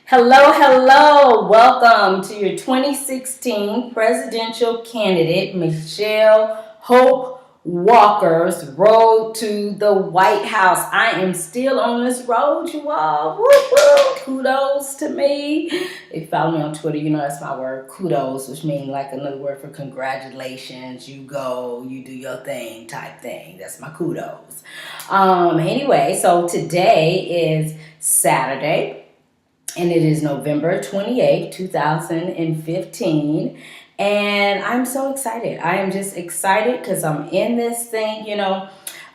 Hello, hello. Welcome to your 2016 presidential candidate, Michelle Hope Walker's road to the White House. I am still on this road, you all. Woo-hoo. Kudos to me. If you follow me on Twitter, you know that's my word, kudos, which means like another word for congratulations. You go, you do your thing type thing. That's my kudos. Anyway, so today is Saturday. And it is November 28th, 2015. And I'm so excited. I am just excited because I'm in this thing.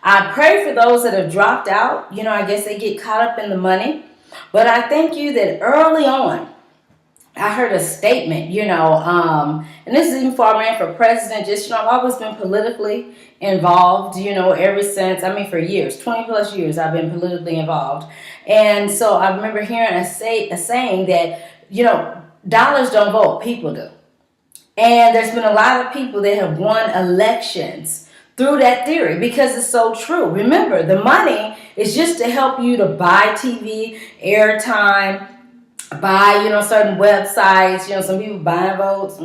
I pray for those that have dropped out. I guess they get caught up in the money. But I thank you that early on, I heard a statement, and this is even before I ran for president. I've always been politically involved, ever since, for years, 20 plus years, I've been politically involved. And so I remember hearing a saying that, dollars don't vote, people do. And there's been a lot of people that have won elections through that theory because it's so true. Remember, the money is just to help you to buy TV, airtime, buy, certain websites. Some people buy votes.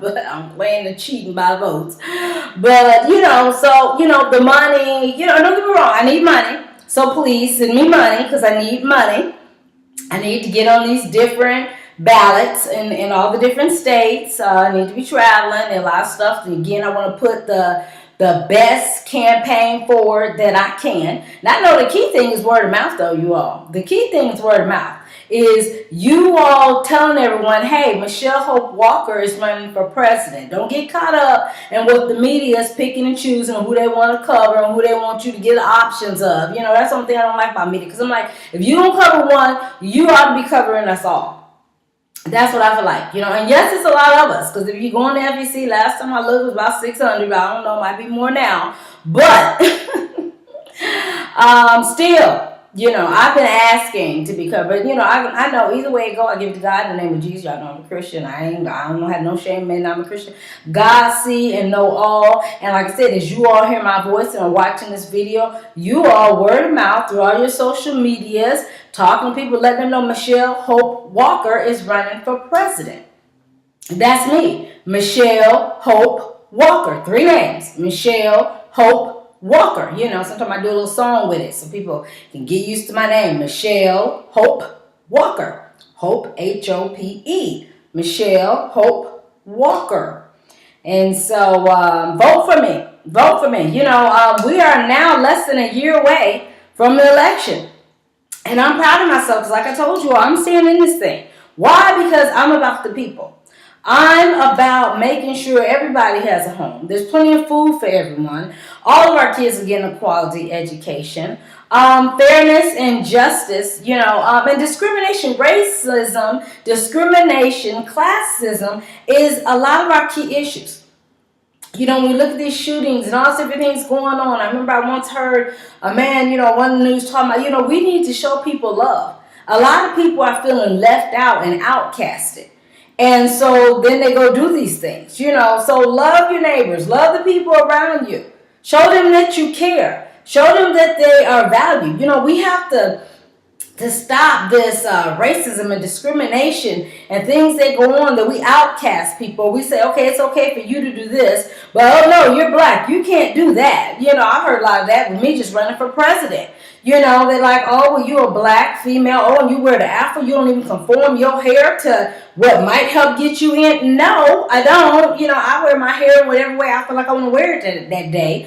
But I'm playing the cheat and buy votes. But, the money, don't get me wrong, I need money. So please send me money because I need money. I need to get on these different ballots in all the different states. I need to be traveling and a lot of stuff. And again, I want to put the best campaign forward that I can. And I know the key thing is word of mouth, though, you all. The key thing is word of mouth. Is you all telling everyone, hey, Michelle Hope Walker is running for president. Don't get caught up in what the media is picking and choosing, who they want to cover and who they want you to get options of. That's something I don't like about media. Because I'm like, if you don't cover one, you ought to be covering us all. That's what I feel like, and yes, it's a lot of us, because if you go on the FEC, last time I looked, it was about 600, I don't know, might be more now, but still, I've been asking to be covered, I know either way it go, I give it to God in the name of Jesus. Y'all know I'm a Christian. I don't have no shame in I'm a Christian. God see and know all, and like I said, as you all hear my voice and are watching this video, you all word of mouth through all your social medias, talking to people, letting them know Michelle Hope Walker is running for president. That's me, Michelle Hope Walker. 3 names, Michelle Hope Walker. Sometimes I do a little song with it so people can get used to my name, Michelle Hope Walker. Hope, Hope, Michelle Hope Walker. And so vote for me. Vote for me. We are now less than a year away from the election. And I'm proud of myself because, like I told you all, I'm staying in this thing. Why? Because I'm about the people. I'm about making sure everybody has a home. There's plenty of food for everyone. All of our kids are getting a quality education. Fairness and justice, and discrimination, racism, discrimination, classism is a lot of our key issues. When we look at these shootings and all these different things going on, I remember I once heard a man, one of the news talking about, we need to show people love. A lot of people are feeling left out and outcasted. And so then they go do these things, So love your neighbors. Love the people around you. Show them that you care. Show them that they are valued. We have to stop this racism and discrimination and things that go on that we outcast people. We say, okay, it's okay for you to do this, but oh no, you're black, you can't do that. I heard a lot of that with me just running for president. They're like, oh, well, you're a black female. Oh, and you wear the afro. You don't even conform your hair to what might help get you in. No, I don't. I wear my hair whatever way I feel like I want to wear it that day.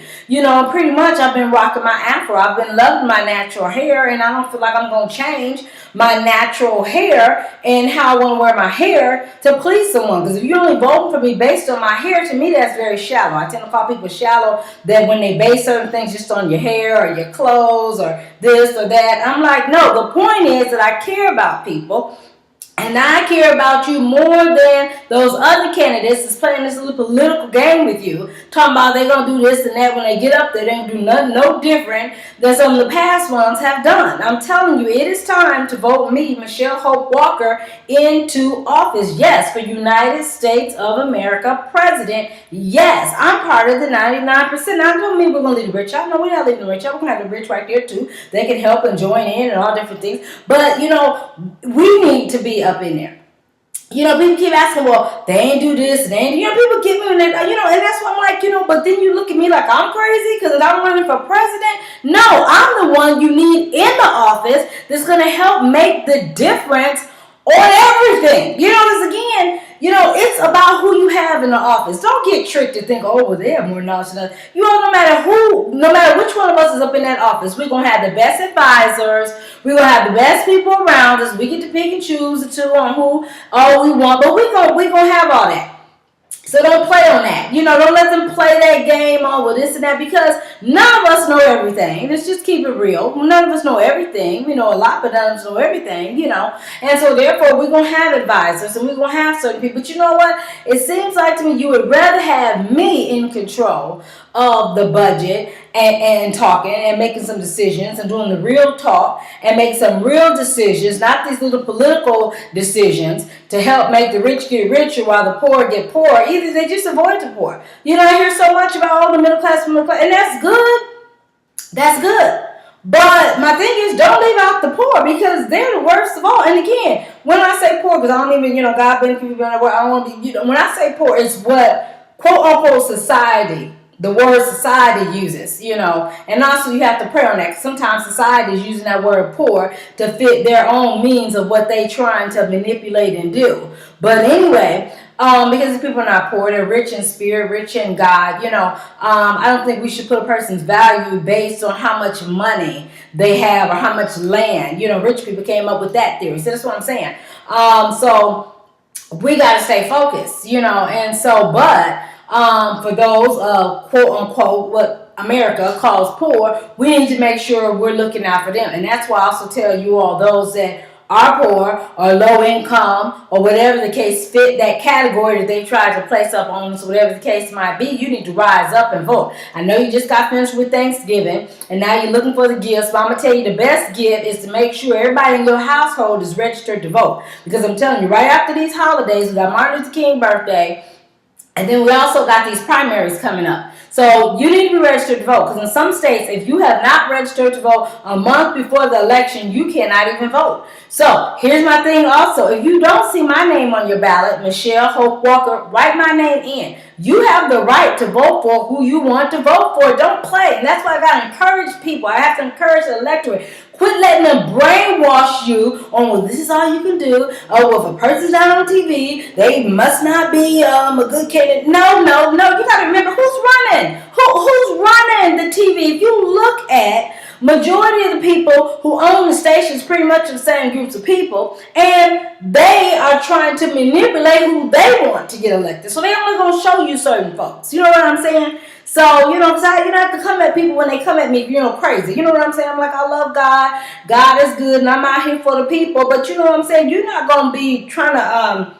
Pretty much I've been rocking my afro. I've been loving my natural hair, and I don't feel like I'm going to change my natural hair and how I want to wear my hair to please someone. Because if you're only voting for me based on my hair, to me that's very shallow. I tend to call people shallow that when they base certain things just on your hair or your clothes or this or that. I'm like, no, the point is that I care about people. And I care about you more than those other candidates that's playing this little political game with you. Talking about they're going to do this and that when they get up there. They don't do nothing no different than some of the past ones have done. I'm telling you, it is time to vote me, Michelle Hope Walker, into office. Yes, for United States of America president. Yes, I'm part of the 99%. I don't mean we're going to leave the rich out. No, we're not leaving the rich out. We're going to have the rich right there too. They can help and join in and all different things. But, we need to be up in there. People keep asking, well, they ain't do this, they ain't, people give me, and and that's why I'm like, but then you look at me like I'm crazy because I'm running for president. No, I'm the one you need in the office that's going to help make the difference on everything. Because again, it's about who you have in the office. Don't get tricked to think, oh, well, they have more knowledge than us. No matter which one of us is up in that office, we're going to have the best advisors. We're going to have the best people around us. We get to pick and choose the two on who all we want. But we're going to have all that. So don't play on that. Don't let them play that game on with this and that, because none of us know everything. Let's just keep it real. None of us know everything. We know a lot, but none of us know everything, And so therefore, we're going to have advisors and we're going to have certain people. But you know what? It seems like to me you would rather have me in control of the budget and talking and making some decisions and doing the real talk and make some real decisions, not these little political decisions to help make the rich get richer while the poor get poorer. Either they just avoid the poor. I hear so much about all the middle class, and that's good. That's good. But my thing is, don't leave out the poor, because they're the worst of all. And again, when I say poor, because I don't even, God benefit me, I don't want to be, when I say poor, it's what quote unquote society, the word society uses, and also you have to pray on that. Sometimes society is using that word poor to fit their own means of what they're trying to manipulate and do. But anyway, because these people are not poor, they're rich in spirit, rich in God. I don't think we should put a person's value based on how much money they have or how much land. Rich people came up with that theory. So that's what I'm saying. So we got to stay focused, and so, but for those quote unquote what America calls poor, we need to make sure we're looking out for them. And that's why I also tell you all, those that are poor or low income or whatever the case fit that category that they try to place up on us, whatever the case might be, you need to rise up and vote. I know you just got finished with Thanksgiving and now you're looking for the gifts, but I'm going to tell you the best gift is to make sure everybody in your household is registered to vote. Because I'm telling you, right after these holidays, we got Martin Luther King birthday, and then we also got these primaries coming up. So you need to be registered to vote, because in some states, if you have not registered to vote a month before the election, you cannot even vote. So here's my thing also. If you don't see my name on your ballot, Michelle Hope Walker, write my name in. You have the right to vote for who you want to vote for. Don't play. And that's why I got to encourage people. I have to encourage the electorate. Quit letting them brainwash you on, well, this is all you can do. Oh, well, if a person's not on TV, they must not be a good candidate. No. You got to remember who's running. Who's running the TV? If you look at majority of the people who own the stations, pretty much the same groups of people, and they are trying to manipulate who they want to get elected. So they only going to show you certain folks. You know what I'm saying? So, because I have to come at people when they come at me, crazy. You know what I'm saying? I'm like, I love God. God is good, and I'm out here for the people. But you know what I'm saying? You're not going to be trying to,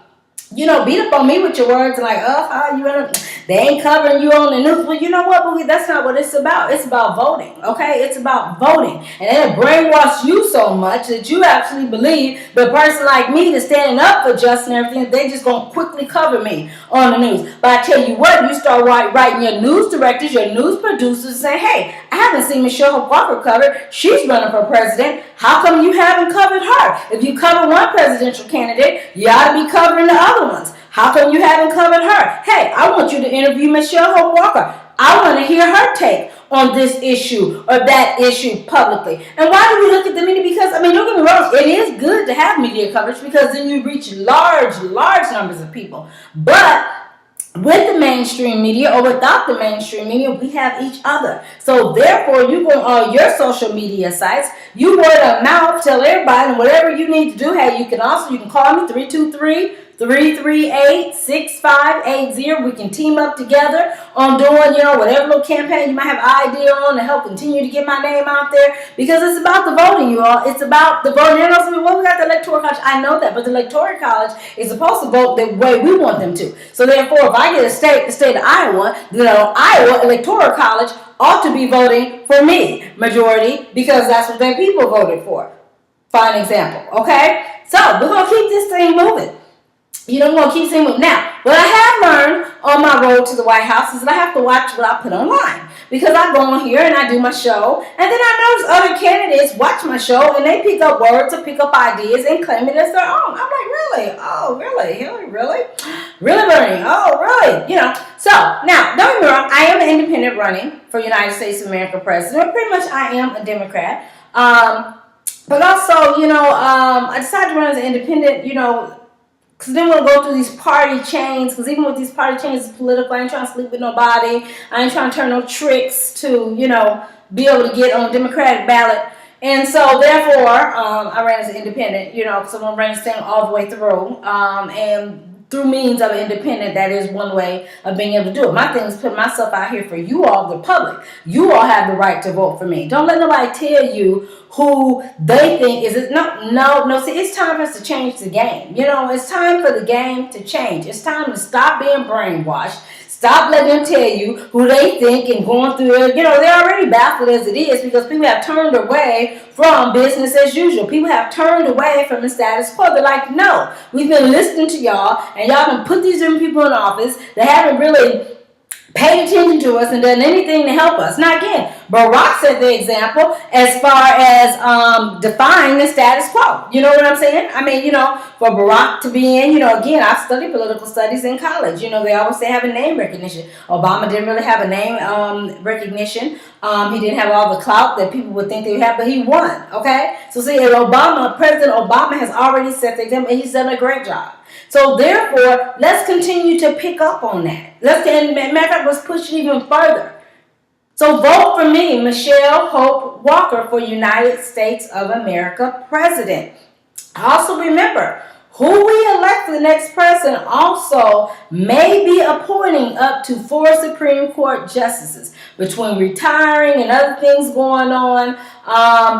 beat up on me with your words and like, they ain't covering you on the news. Well, you know what? But that's not what it's about. It's about voting, okay? It's about voting. And it'll brainwash you so much that you actually believe the person like me that's standing up for justice and everything, they just going to quickly cover me on the news. But I tell you what, you start writing your news directors, your news producers, saying, hey, I haven't seen Michelle Walker covered. She's running for president. How come you haven't covered her? If you cover one presidential candidate, you ought to be covering the other ones. How come you haven't covered her? Hey, I want you to interview Michelle Hope Walker. I want to hear her take on this issue or that issue publicly. And why do we look at the media? Because, don't get me wrong, it is good to have media coverage because then you reach large numbers of people. But with the mainstream media or without the mainstream media, we have each other. So therefore, you go on your social media sites, you word of mouth, tell everybody, and whatever you need to do. Hey, you can call me 323 338-6580. We can team up together on doing, whatever little campaign you might have an idea on to help continue to get my name out there, because it's about the voting, you all. It's about the voting. And also, well, we got the electoral college. I know that, but the electoral college is supposed to vote the way we want them to. So therefore, if I get the state of Iowa, Iowa electoral college ought to be voting for me, majority, because that's what their people voted for. Fine example, okay? So we're going to keep this thing moving. We're going to keep this thing moving. Now, what I have learned on my road to the White House is that I have to watch what I put online. Because I go on here and I do my show, and then I notice other candidates watch my show and they pick up words or pick up ideas and claim it as their own. I'm like, really? Oh, really? Hillary, really? Really, Bernie? Oh, really? So, now, don't get me wrong, I am an independent running for United States of America president. Pretty much I am a Democrat. But also, I decided to run as an independent, because then we'll go through these party chains, because even with these party chains, it's political. I ain't trying to sleep with nobody. I ain't trying to turn no tricks to, be able to get on a Democratic ballot. And so, therefore, I ran as an independent, because I'm going to run this thing all the way through. And through means of independent, that is one way of being able to do it. My thing is put myself out here for you all, the public. You all have the right to vote for me. Don't let nobody tell you who they think is it. No. See, it's time for us to change the game. It's time for the game to change. It's time to stop being brainwashed. Stop letting them tell you who they think and going through it. They're already baffled as it is, because people have turned away from business as usual. People have turned away from the status quo. They're like, no, we've been listening to y'all, and y'all can put these different people in office that haven't really paid attention to us and done anything to help us. Now, again, Barack set the example as far as defying the status quo. You know what I'm saying? I mean, for Barack to be in, again, I studied political studies in college. They always say have a name recognition. Obama didn't really have a name recognition. He didn't have all the clout that people would think they would have, but he won, okay? So see, President Obama has already set the example, and he's done a great job. So therefore, let's continue to pick up on that. Matter of fact, let's push it even further. So vote for me, Michelle Hope Walker, for United States of America president. Also remember, who we elect for the next president also may be appointing up to 4 Supreme Court justices. Between retiring and other things going on,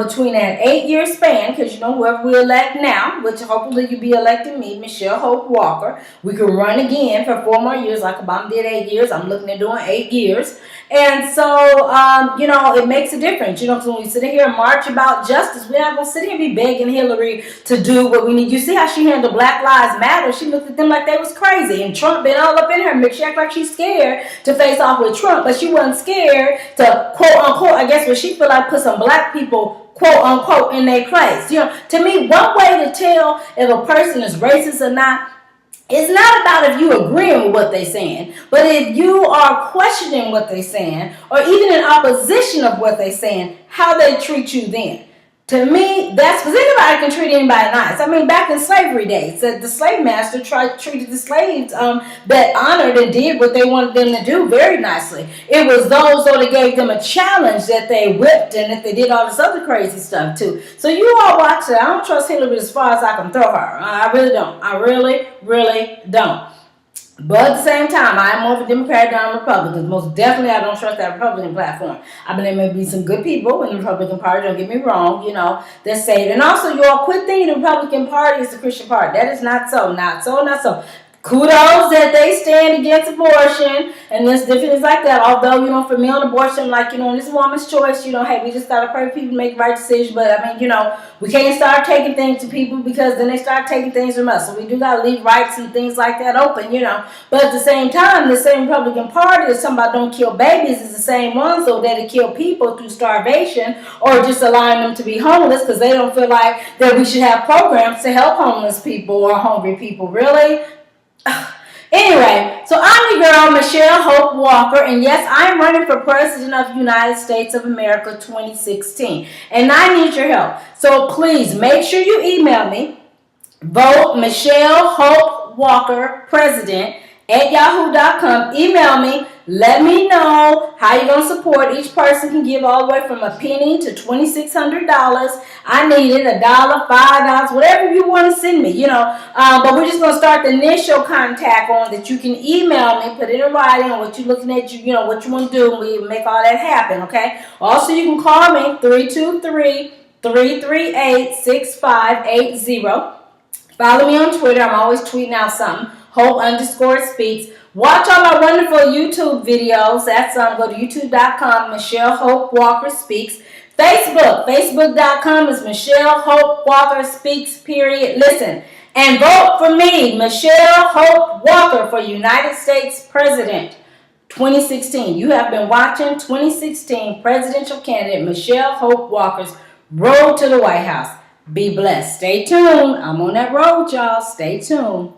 between that 8-year span, because whoever we elect now, which hopefully you'll be electing me, Michelle Hope Walker, we can run again for 4 more years like Obama did 8 years. I'm looking at doing 8 years. And so, it makes a difference. Because when we sit here and march about justice, we're not going to sit here and be begging Hillary to do what we need. You see how she handled Black Lives Matter? She looked at them like they was crazy. And Trump been all up in her mix. She act like she's scared to face off with Trump, but she wasn't scared to, quote unquote, I guess what she feel like, put some black people, quote unquote, in their place. To me, one way to tell if a person is racist or not, it's not about if you agreeing with what they're saying, but if you are questioning what they're saying, or even in opposition of what they're saying, how they treat you then. To me, that's because anybody can treat anybody nice. I mean, back in slavery days, the slave master treated the slaves that honored and did what they wanted them to do very nicely. It was those that gave them a challenge that they whipped and that they did all this other crazy stuff too. So you all watch it. I don't trust Hillary as far as I can throw her. I really don't. I really, really don't. But at the same time, I am more of a Democrat than a Republican. Most definitely, I don't trust that Republican platform. I believe there may be some good people in the Republican Party, don't get me wrong, that say it. And also, you all quit thinking the Republican Party is the Christian Party. That is not so, not so, not so. Kudos that they stand against abortion and this different things like that. Although, for me on abortion, like, this woman's choice, hey, we just got to pray for people to make the right decision. But, I mean, we can't start taking things to people because then they start taking things from us. So we do got to leave rights and things like that open, But at the same time, the same Republican Party that's talking about don't kill babies is the same ones so that'll kill people through starvation or just allowing them to be homeless because they don't feel like that we should have programs to help homeless people or hungry people. Really? Anyway, so I'm your girl, Michelle Hope Walker, and yes, I'm running for President of the United States of America 2016, and I need your help. So please make sure you email me, vote Michelle Hope Walker President at yahoo.com. Email me. Let me know how you're going to support. Each person can give all the way from a penny to $2,600. I need it, $1, $5, whatever you want to send me, But we're just going to start the initial contact on that. You can email me, put it in writing on what you're looking at, what you want to do, and we make all that happen, okay? Also, you can call me, 323-338-6580. Follow me on Twitter. I'm always tweeting out something. Hope_speaks. Watch all my wonderful YouTube videos. That's go to youtube.com, Michelle Hope Walker Speaks. Facebook.com is Michelle Hope Walker Speaks, period. Listen, and vote for me, Michelle Hope Walker, for United States President 2016. You have been watching 2016 presidential candidate Michelle Hope Walker's road to the White House. Be blessed. Stay tuned. I'm on that road, y'all. Stay tuned.